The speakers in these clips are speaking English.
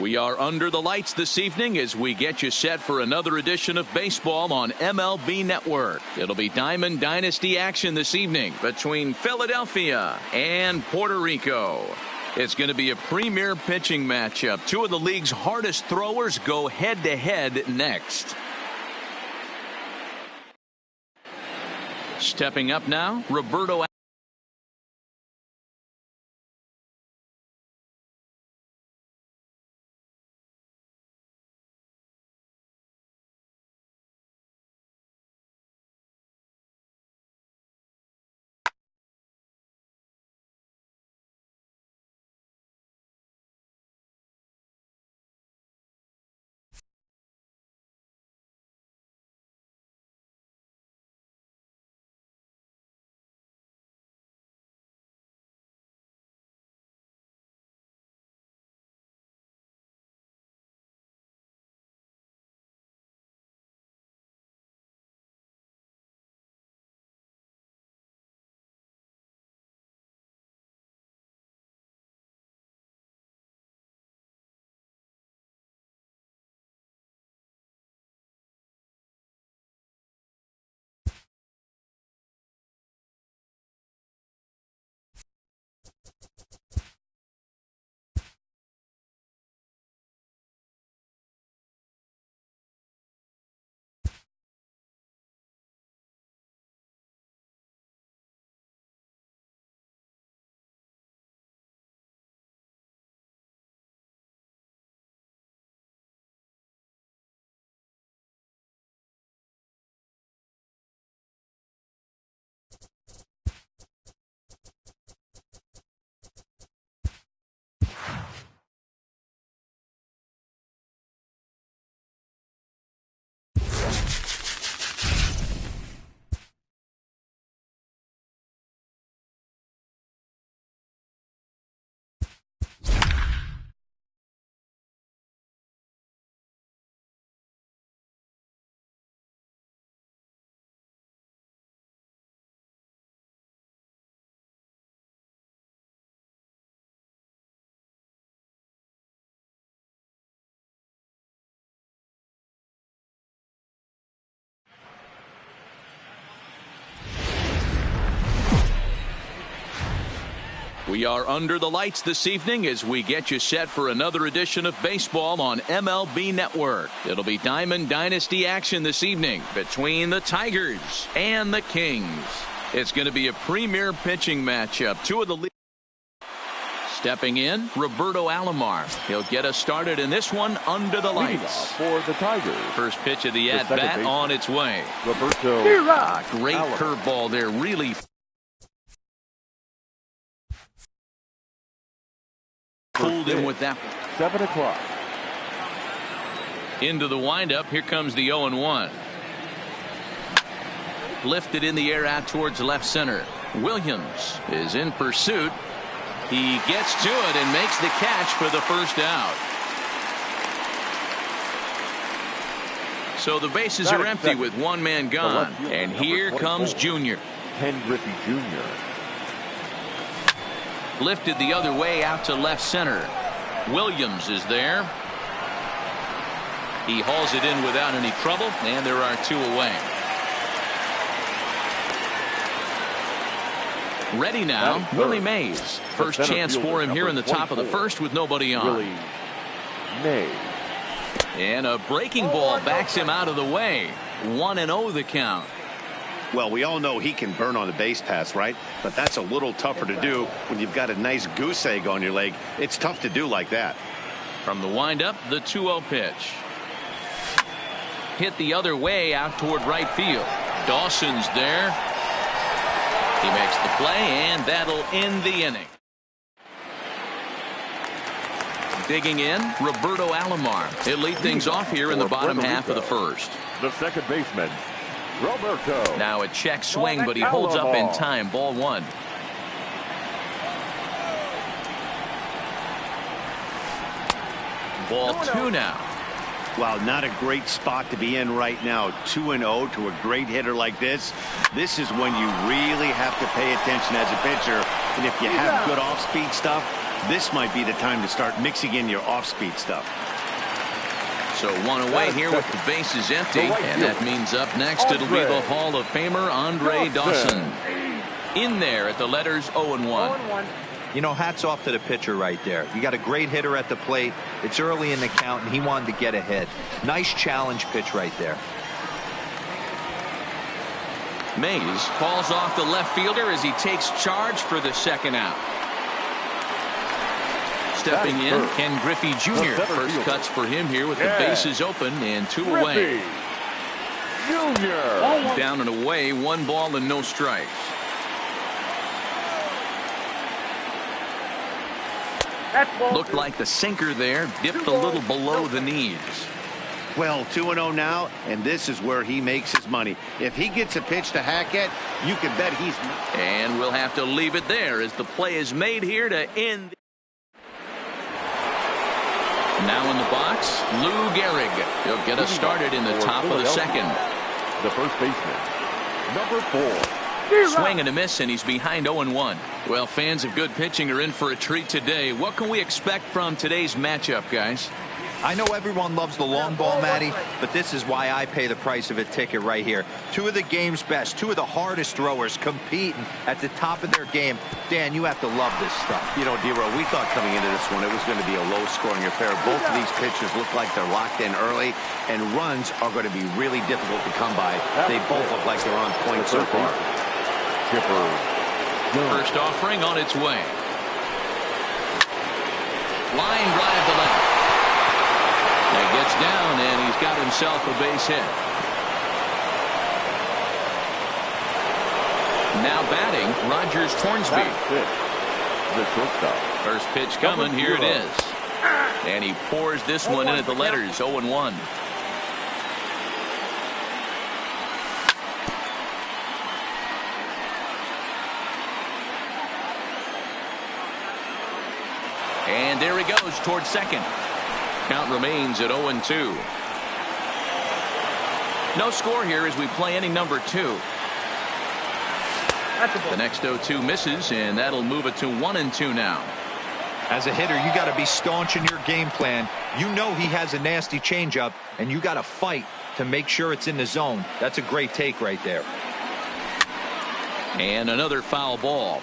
We are under the lights this evening as we get you set for another edition of baseball on MLB Network. It'll be Diamond Dynasty action this evening between Philadelphia and Puerto Rico. It's going to be a premier pitching matchup. Two of the league's hardest throwers go head-to-head next. Stepping up now, Roberto. We are under the lights this evening as we get you set for another edition of baseball on MLB Network. It'll be Diamond Dynasty action this evening between the Tigers and the Kings. It's going to be a premier pitching matchup. Two of the league. Stepping in, Roberto Alomar. He'll get us started in this one under the lights. For the Tigers. First pitch of the at-bat on its way. Roberto. Great curveball there. Really fooled him with that. 7 o'clock. Into the windup. Here comes the 0-1. Lifted in the air out towards left center. Williams is in pursuit. He gets to it and makes the catch for the first out. So the bases are empty with one man gone. And here comes Junior. Ken Griffey Jr. Lifted the other way out to left center. Williams is there. He hauls it in without any trouble, and there are two away. Ready now, Willie Mays. First chance for him here in the top of the first with nobody on. Willie Mays. And a breaking ball backs him out of the way. 1-0 the count. Well, we all know he can burn on the base pass, right? But that's a little tougher to do when you've got a nice goose egg on your leg. It's tough to do like that. From the windup, the 2-0 pitch. Hit the other way out toward right field. Dawson's there. He makes the play, and that'll end the inning. Digging in, Roberto Alomar. He'll lead things off here in the bottom half of the first. The second baseman, Roberto. Now a check swing, but he holds up in time. Ball one. Ball two now. Wow, not a great spot to be in right now. 2-0 to a great hitter like this. This is when you really have to pay attention as a pitcher. And if you have good off-speed stuff, This might be the time to start mixing in your off-speed stuff. So one away here with the bases empty, and that means up next it'll be the Hall of Famer Andre Dawson. In there at the letters 0-1. You know, hats off to the pitcher right there. You got a great hitter at the plate. It's early in the count, and he wanted to get ahead. Nice challenge pitch right there. Mays calls off the left fielder as he takes charge for the second out. Stepping in, Ken Griffey Jr. First cuts for him here with the bases open and 2 away. Jr. Down and away, 1 ball and no strikes. Looked like the sinker there dipped a little below the knees. Well, 2-0 now, and this is where he makes his money. If he gets a pitch to hack at, you can bet he's... And we'll have to leave it there as the play is made here to end. Now in the box, Lou Gehrig. He'll get us started in the top of the second. The first baseman, number 4. Swing and a miss, and he's behind 0-1. Well, fans of good pitching are in for a treat today. What can we expect from today's matchup, guys? I know everyone loves the long ball, Matty, but this is why I pay the price of a ticket right here. 2 of the game's best, 2 of the hardest throwers competing at the top of their game. Dan, you have to love this stuff. You know, D-Row, we thought coming into this one it was going to be a low-scoring affair. Both of these pitchers look like they're locked in early, and runs are going to be really difficult to come by. They both look like they're on point so far. First offering on its way. Line drive to left. He gets down, and he's got himself a base hit. Now batting, Rogers Hornsby. The shortstop. First pitch coming, here it is. And he pours this one in at the letters, 0-1. And there he goes towards second. Count remains at 0-2. No score here as we play inning number 2. The next 0-2 misses, and that'll move it to 1-2 now. As a hitter, you got to be staunch in your game plan. You know he has a nasty changeup, and you got to fight to make sure it's in the zone. That's a great take right there. And another foul ball.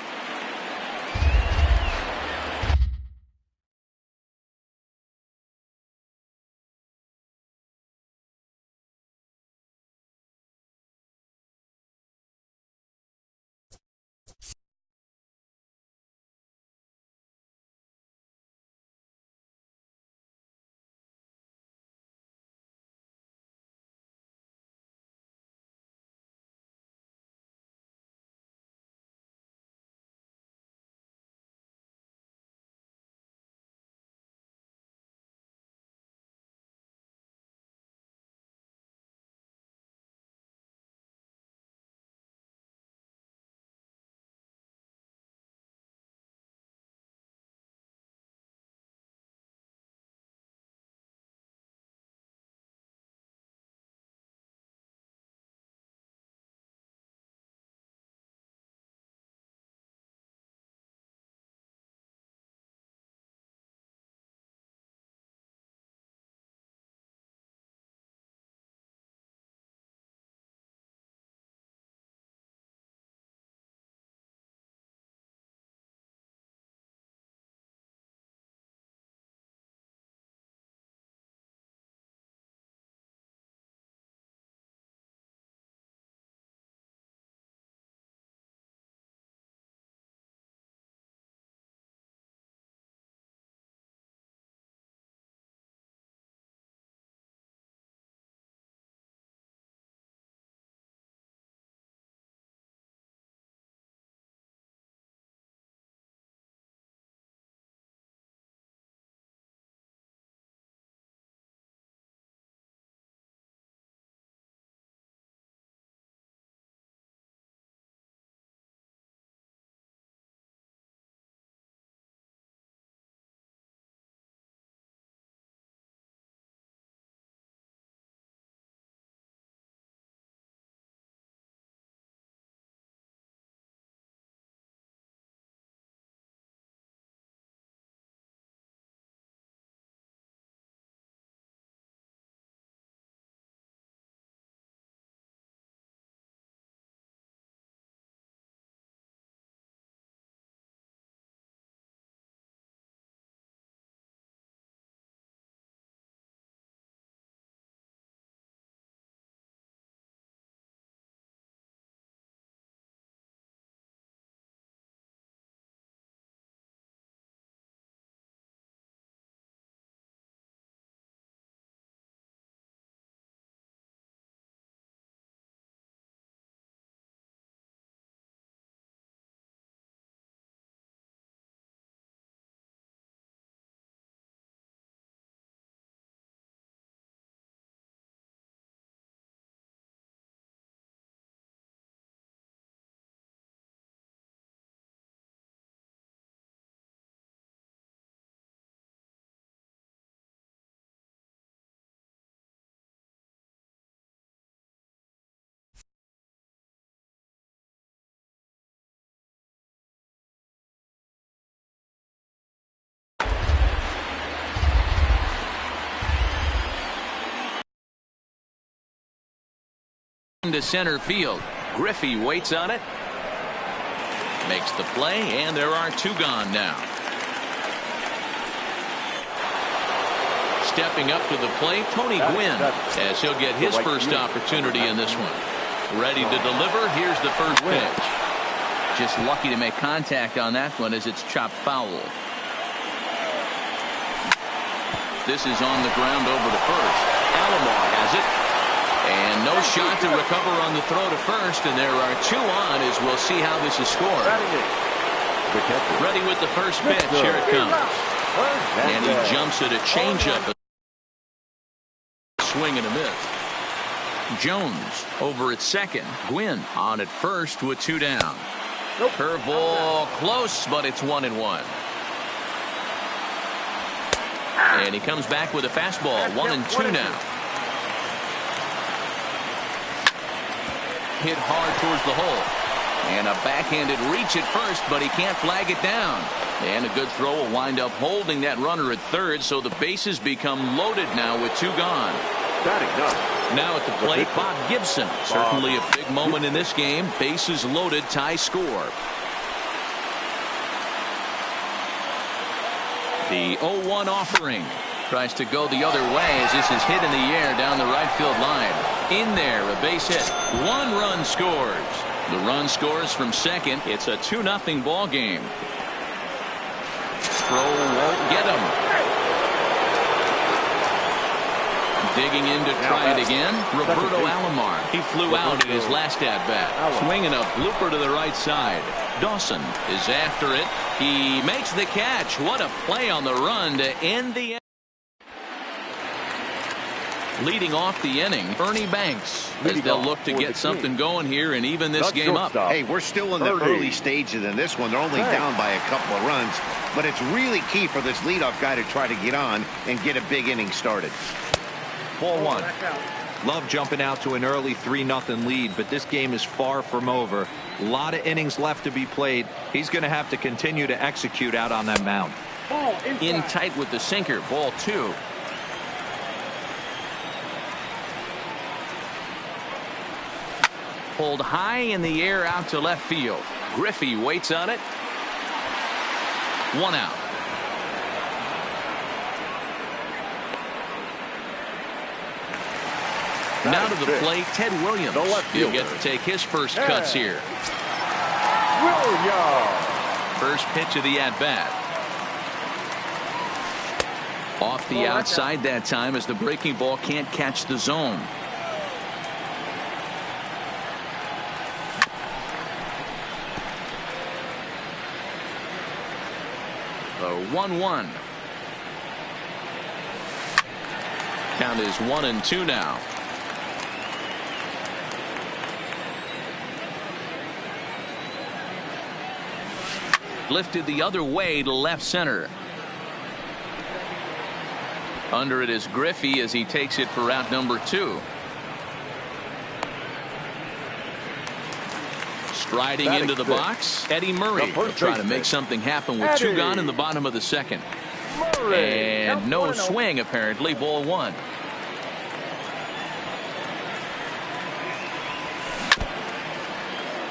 To center field. Griffey waits on it. Makes the play, and there are 2 gone now. Stepping up to the plate, Tony Gwynn, as he'll get his first opportunity in this one. Ready to deliver. Here's the first pitch. Just lucky to make contact on that one as it's chopped foul. This is on the ground over to first. Omar has it. And no shot to recover on the throw to first, and there are 2 on as we'll see how this is scored. Ready with the first pitch. Here it comes. And he jumps at a changeup. Swing and a miss. Jones over at second. Gwynn on at first with 2 down. Curveball close, but it's 1-1. And he comes back with a fastball. 1-2 now. Hit hard towards the hole. And a backhanded reach at first, but he can't flag it down. And a good throw will wind up holding that runner at third, so the bases become loaded now with 2 gone. Now at the plate, Bob Gibson. Certainly a big moment in this game. Bases loaded, tie score. The 0-1 offering. Tries to go the other way as this is hit in the air down the right field line. In there, a base hit. 1 run scores. The run scores from second. It's a 2-0 ball game. Throw won't get him. Digging in to try it again. Roberto Alomar. He flew out in his last at-bat. Swinging a blooper to the right side. Dawson is after it. He makes the catch. What a play on the run to end the end. Leading off the inning, Ernie Banks, as they'll look to get something going here and even this game up. Hey, we're still in the early stages in this one. They're only down by a couple of runs, but it's really key for this leadoff guy to try to get on and get a big inning started. Ball 1. Love jumping out to an early 3-0 lead, but this game is far from over. A lot of innings left to be played. He's going to have to continue to execute out on that mound. In tight with the sinker. Ball 2. Pulled high in the air out to left field. Griffey waits on it. 1 out. Now to the plate, Ted Williams. He'll get to take his first cuts here. First pitch of the at-bat. Off the outside that time as the breaking ball can't catch the zone. The 1-1. Count is 1-2 now. Lifted the other way to left center. Under it is Griffey as he takes it for route number 2. Striding into the box, Eddie Murray will try to make something happen with 2 gone in the bottom of the second. And no swing apparently. Ball 1.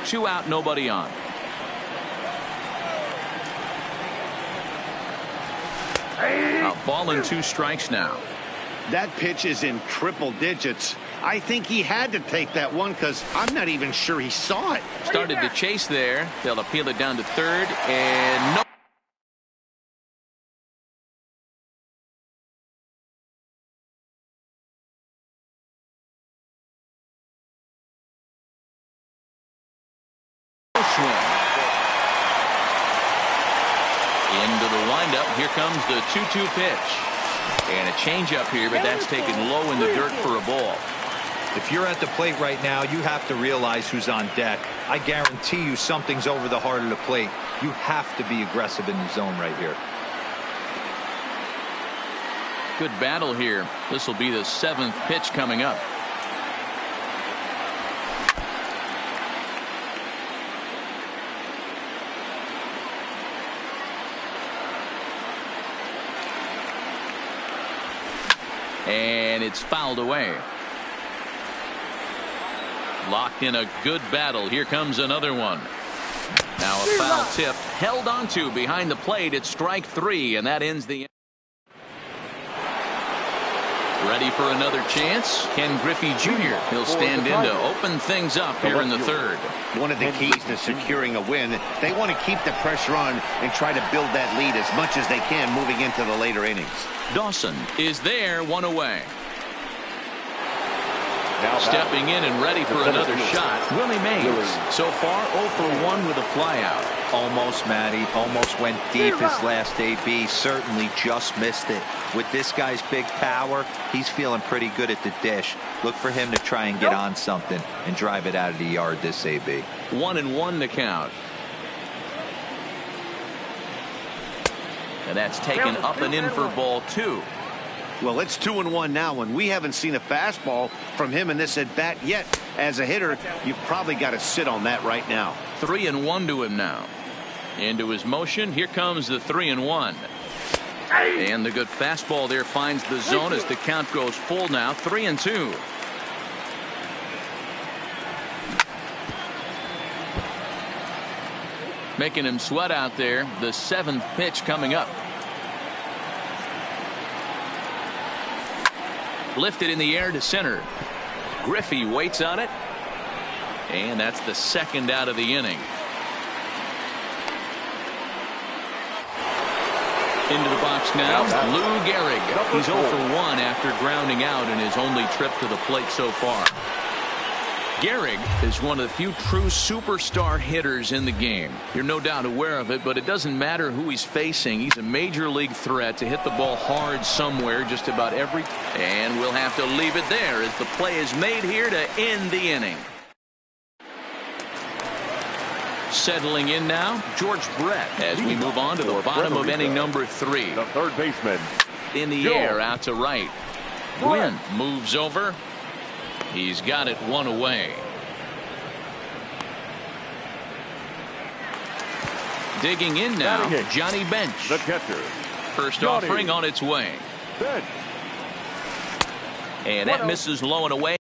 Two out, nobody on. A ball and 2 strikes now. That pitch is in triple digits. I think he had to take that one because I'm not even sure he saw it. Started to chase there. They'll appeal it down to third, and no. Swing. Into the windup. Here comes the 2-2 pitch. And a changeup here, but that's taken low in the dirt for a ball. If you're at the plate right now, you have to realize who's on deck. I guarantee you something's over the heart of the plate. You have to be aggressive in the zone right here. Good battle here. This will be the 7th pitch coming up. And it's fouled away. Locked in a good battle. Here comes another one. Now a foul tip held onto behind the plate. It's strike 3, and that ends the. Ready for another chance. Ken Griffey Jr. He'll stand in to open things up here in the third. One of the keys to securing a win, they want to keep the pressure on and try to build that lead as much as they can moving into the later innings. Dawson is there, 1 away. Now Stepping in and ready for another shot, Willie Mays. So far 0 for 1 with a flyout. Almost, Matty. Almost went deep his last AB. Certainly just missed it. With this guy's big power, he's feeling pretty good at the dish. Look for him to try and get on something and drive it out of the yard this AB. 1-1 the count. And that's taken up and in for ball 2. Well, it's 2-1 now, and we haven't seen a fastball from him in this at bat yet. As a hitter, you've probably got to sit on that right now. 3-1 to him now. Into his motion. Here comes the 3-1. And the good fastball there finds the zone as the count goes full now. 3-2. Making him sweat out there. The 7th pitch coming up. Lifted in the air to center. Griffey waits on it. And that's the 2nd out of the inning. Into the box now, Lou Gehrig. He's 0 for 1 after grounding out in his only trip to the plate so far. Gehrig is one of the few true superstar hitters in the game. You're no doubt aware of it, but it doesn't matter who he's facing. He's a major league threat to hit the ball hard somewhere just about every. And we'll have to leave it there as the play is made here to end the inning. Settling in now, George Brett, as we move on to the bottom of inning number 3. the third baseman. In the air out to right. Gwynn moves over. He's got it 1 away. Digging in now, Johnny Bench. The catcher. First Johnny offering on its way. Bench. And that misses low and away.